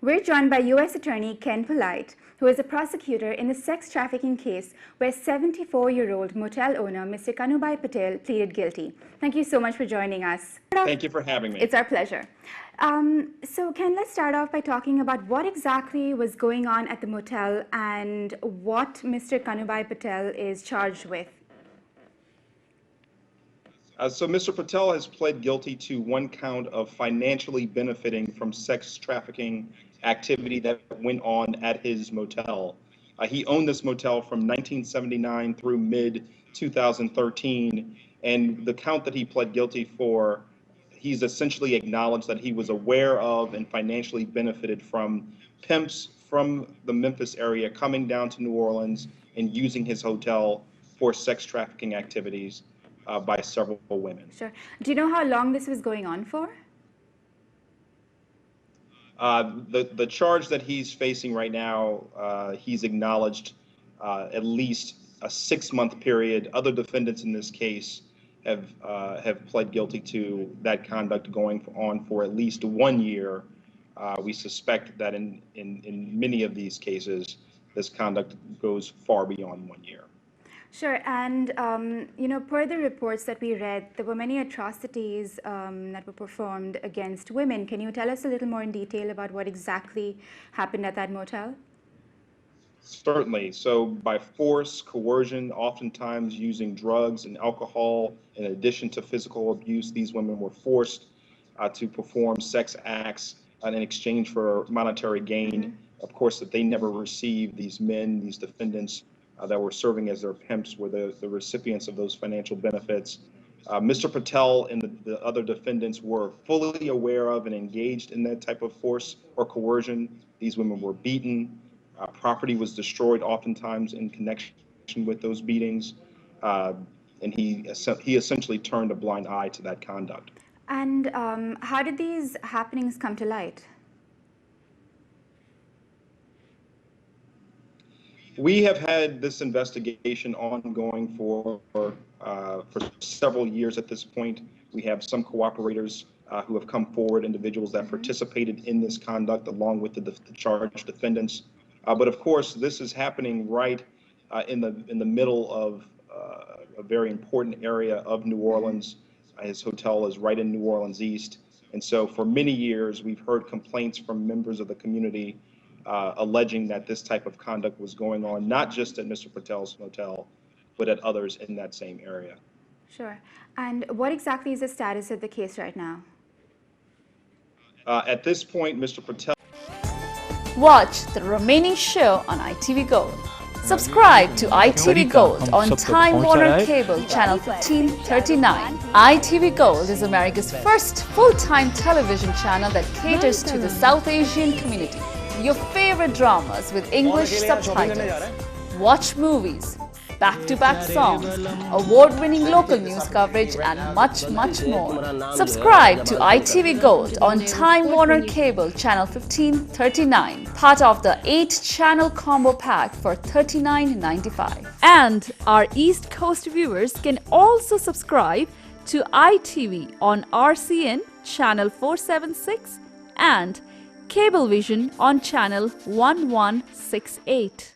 We're joined by U.S. Attorney Ken Polite, who is a prosecutor in the sex trafficking case where 74-year-old motel owner Mr. Kanubhai Patel pleaded guilty. Thank you so much for joining us. Thank you for having me. It's our pleasure. So Ken, let's start off by talking about what exactly was going on at the motel and what Mr. Kanubhai Patel is charged with. So Mr. Patel has pled guilty to one count of financially benefiting from sex trafficking activity that went on at his motel. He owned this motel from 1979 through mid-2013, and the count that he pled guilty for, he's essentially acknowledged that he was aware of and financially benefited from pimps from the Memphis area coming down to New Orleans and using his hotel for sex trafficking activities by several women. Sure. Do you know how long this was going on for? The charge that he's facing right now, he's acknowledged at least a 6-month period. Other defendants in this case have pled guilty to that conduct going on for at least 1 year. We suspect that in many of these cases, this conduct goes far beyond 1 year. Sure, and per the reports that we read, there were many atrocities that were performed against women. Can you tell us a little more in detail about what exactly happened at that motel? Certainly. So by force, coercion, oftentimes using drugs and alcohol, in addition to physical abuse, these women were forced to perform sex acts in exchange for monetary gain. Mm-hmm. Of course, that they never received. These men, these defendants, that were serving as their pimps were the recipients of those financial benefits. Mr. Patel and the other defendants were fully aware of and engaged in that type of force or coercion. These women were beaten. Property was destroyed oftentimes in connection with those beatings. And he essentially turned a blind eye to that conduct. And how did these happenings come to light? We have had this investigation ongoing for several years at this point. We have some cooperators who have come forward, individuals that participated in this conduct along with the charged defendants. But of course, this is happening right in the middle of a very important area of New Orleans. His hotel is right in New Orleans East. And so for many years, we've heard complaints from members of the community alleging that this type of conduct was going on, not just at Mr. Patel's motel, but at others in that same area. Sure. And what exactly is the status of the case right now? At this point, Mr. Patel... Watch the remaining show on ITV Gold. Subscribe to ITV Gold on Time Warner Cable Channel 1539. ITV Gold is America's first full-time television channel that caters to the South Asian community. Your favorite dramas with English subtitles. Watch movies, back-to-back songs, award-winning local news coverage, and much, much more. Subscribe to ITV Gold on Time Warner Cable Channel 1539, part of the 8-channel combo pack for $39.95. And our East Coast viewers can also subscribe to ITV on RCN Channel 476 and Cablevision on Channel 1168.